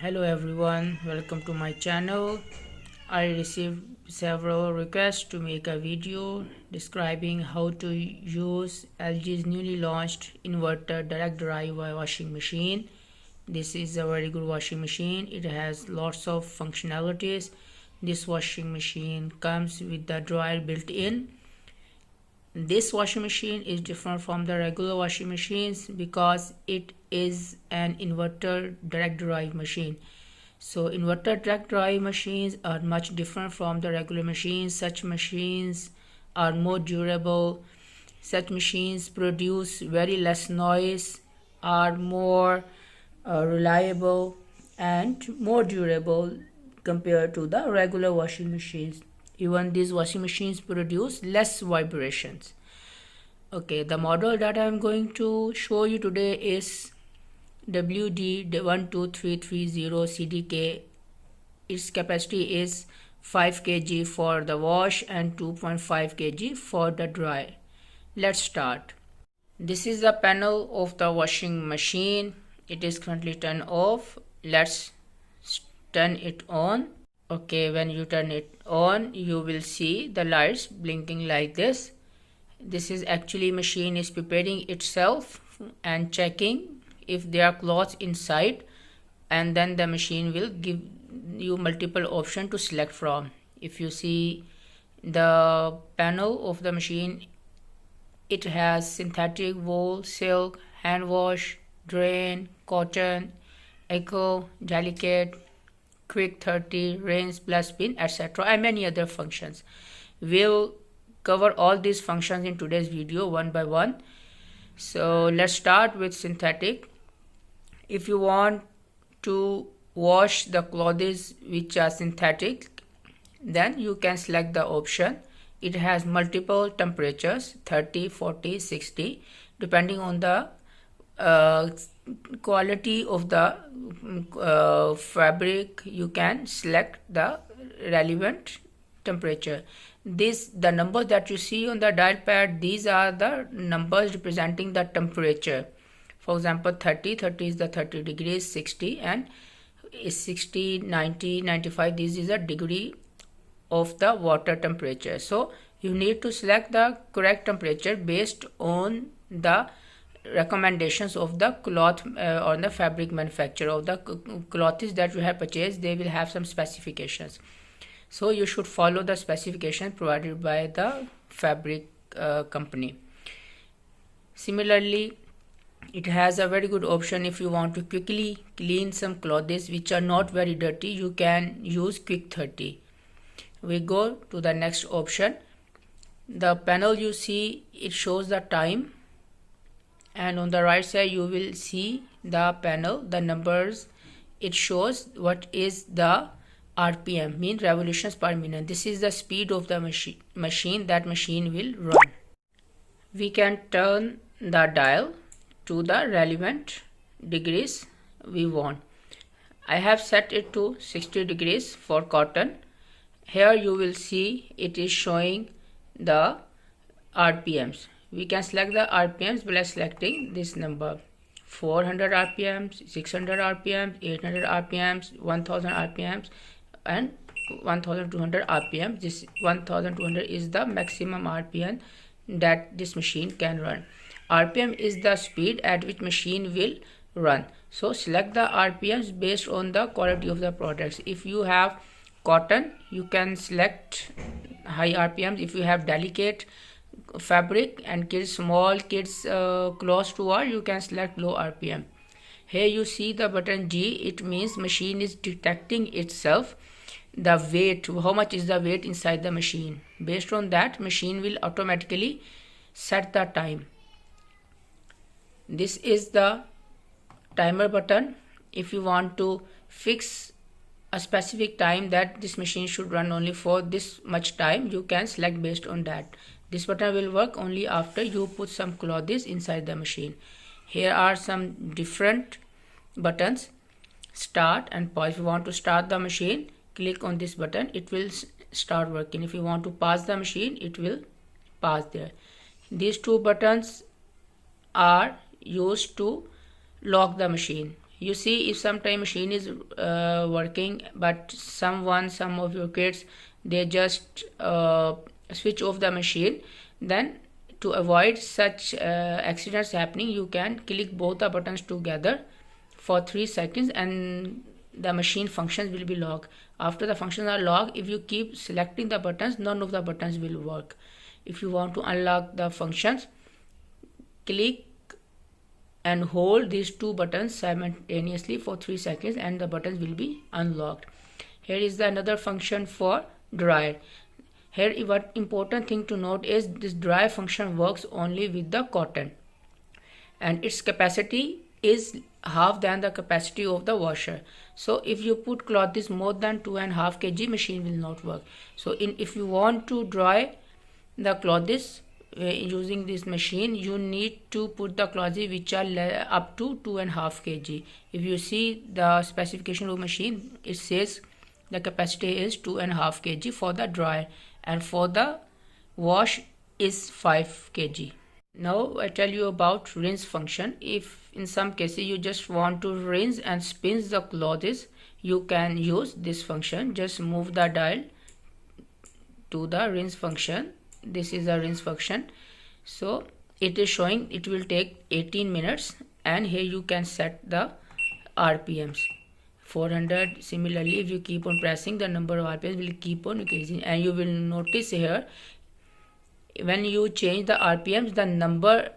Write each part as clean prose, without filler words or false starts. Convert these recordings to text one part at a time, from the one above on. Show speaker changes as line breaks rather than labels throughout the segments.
Hello everyone, welcome to my channel. I received several requests to make a video describing how to use LG's newly launched inverter direct drive washing machine. This is a very good washing machine. It has lots of functionalities. This washing machine comes with the dryer built in. This washing machine is different from the regular washing machines because it is an inverter direct drive machine. So inverter direct drive machines are much different from the regular machines. Such machines are more durable. Such machines produce very less noise, are more reliable and more durable compared to the regular washing machines. Even these washing machines produce less vibrations. Okay, the model that I am going to show you today is WD12330 CDK. Its capacity is 5 kg for the wash and 2.5 kg for the dry. Let's start. This is the panel of the washing machine. It is currently turned off. Let's turn it on. Okay, when you turn it on, you will see the lights blinking like this. This is actually machine is preparing itself and checking if there are cloths inside, and then the machine will give you multiple options to select from. If you see the panel of the machine, it has synthetic, wool, silk, hand wash, drain, cotton, eco, delicate, quick 30, rinse, plus spin, etc. and many other functions. We'll cover all these functions in today's video one by one. So let's start with synthetic. If you want to wash the clothes which are synthetic, then you can select the option. It has multiple temperatures, 30, 40, 60, depending on the quality of the fabric. You can select the relevant temperature. The numbers that you see on the dial pad, these are the numbers representing the temperature. For example, 30 is the 30 degrees, 60 and 60, 90, 95, this is a degree of the water temperature. So you need to select the correct temperature based on the recommendations of the cloth or the fabric manufacturer of the clothes that you have purchased. They will have some specifications, so you should follow the specification provided by the fabric company. Similarly, it has a very good option. If you want to quickly clean some clothes which are not very dirty, you can use quick 30. We go to the next option. The panel you see, it shows the time, and on the right side you will see the panel, the numbers. It shows what is the RPM, mean revolutions per minute. This is the speed of the machine that machine will run. We can turn the dial to the relevant degrees we want. I have set it to 60 degrees for cotton. Here you will see it is showing the RPMs. We can select the RPMs by selecting this number: 400 RPMs, 600 RPMs, 800 RPMs, 1000 RPMs and 1200 RPM. This 1200 is the maximum RPM that this machine can run. RPM is the speed at which machine will run. So select the RPMs based on the quality of the products. If you have cotton, you can select high RPMs. If you have delicate fabric and small kids clothes to wear, you can select low RPM. Here you see the button G. It means machine is detecting itself the weight, how much is the weight inside the machine. Based on that, machine will automatically set the time. This is the timer button. If you want to fix a specific time that this machine should run only for this much time, you can select based on that. This button will work only after you put some clothes inside the machine. Here are some different buttons: start and pause. If you want to start the machine, click on this button, it will start working. If you want to pause the machine, it will pause there. These two buttons are used to lock the machine. You see, if sometime machine is working, but some of your kids, they just switch off the machine, then to avoid such accidents happening, you can click both the buttons together for 3 seconds and the machine functions will be locked. After the functions are locked, if you keep selecting the buttons, none of the buttons will work. If you want to unlock the functions, click and hold these two buttons simultaneously for 3 seconds and the buttons will be unlocked. Here is the another function for dryer. Here, what important thing to note is this dry function works only with the cotton and its capacity is half than the capacity of the washer. So if you put clothes more than 2.5 kg, machine will not work. So if you want to dry the clothes using this machine, you need to put the clothes which are up to 2.5 kg. If you see the specification of machine, it says the capacity is 2.5 kg for the dryer and for the wash is 5 kg. Now I tell you about rinse function. If in some cases you just want to rinse and spin the clothes, you can use this function. Just move the dial to the rinse function. This is a rinse function. So it is showing it will take 18 minutes and here you can set the RPMs 400. Similarly, if you keep on pressing, the number of RPMs will keep on increasing and you will notice here when you change the RPMs, the number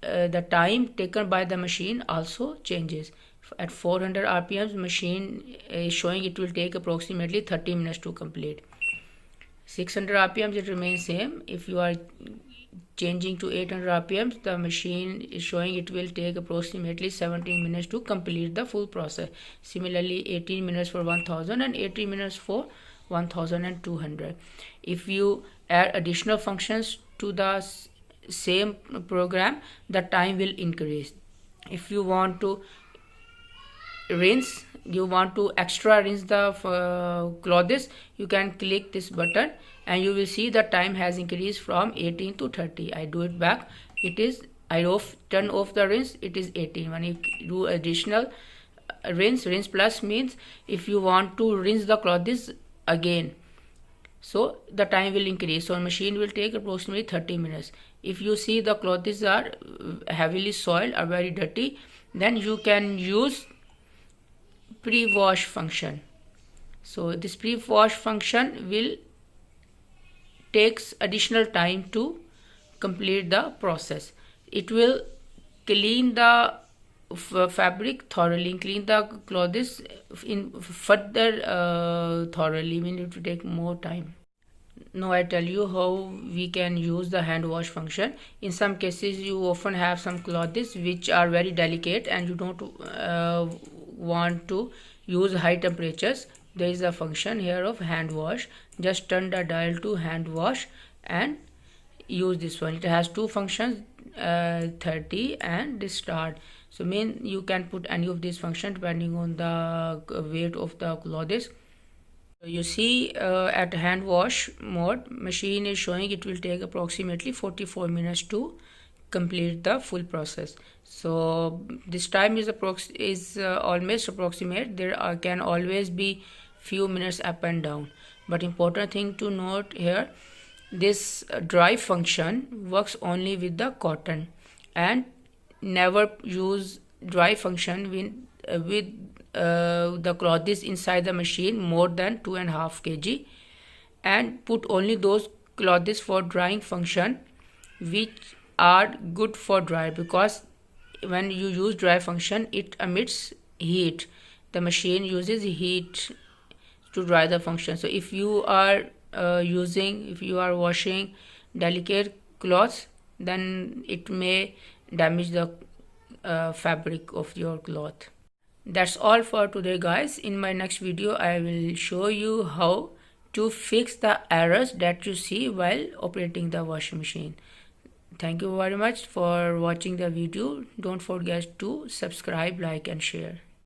the time taken by the machine also changes. At 400 RPMs, machine is showing it will take approximately 30 minutes to complete. 600 RPMs, it remains same. If you are changing to 800 RPMs, the machine is showing it will take approximately 17 minutes to complete the full process. Similarly, 18 minutes for 1000 and 18 minutes for 1200. If you add additional functions to the same program, the time will increase. If you want to rinse, you want to extra rinse the clothes, you can click this button and you will see the time has increased from 18 to 30. I do it back. It is turn off the rinse, it is 18. When you do additional rinse plus means if you want to rinse the clothes again, so the time will increase. So machine will take approximately 30 minutes. If you see the clothes are heavily soiled or very dirty, then you can use pre-wash function. So this pre-wash function will takes additional time to complete the process. It will clean the fabric thoroughly, clean the clothes in further thoroughly, mean it will take more time. Now I tell you how we can use the hand wash function. In some cases you often have some clothes which are very delicate and you don't want to use high temperatures. There is a function here of hand wash. Just turn the dial to hand wash and use this one. It has two functions, 30 and start. So you can put any of these functions depending on the weight of the clothes. You see at hand wash mode, machine is showing it will take approximately 44 minutes to complete the full process. So this time is almost approximate. There can always be few minutes up and down, but important thing to note here, this dry function works only with the cotton and never use dry function with the clothes inside the machine more than 2.5 kg, and put only those clothes for drying function which are good for dry, because when you use dry function it emits heat. The machine uses heat to dry the function. So if you are washing delicate cloths, then it may damage the fabric of your cloth. That's all for today, guys. In my next video I will show you how to fix the errors that you see while operating the washing machine. Thank you very much for watching the video. Don't forget to subscribe, like and share.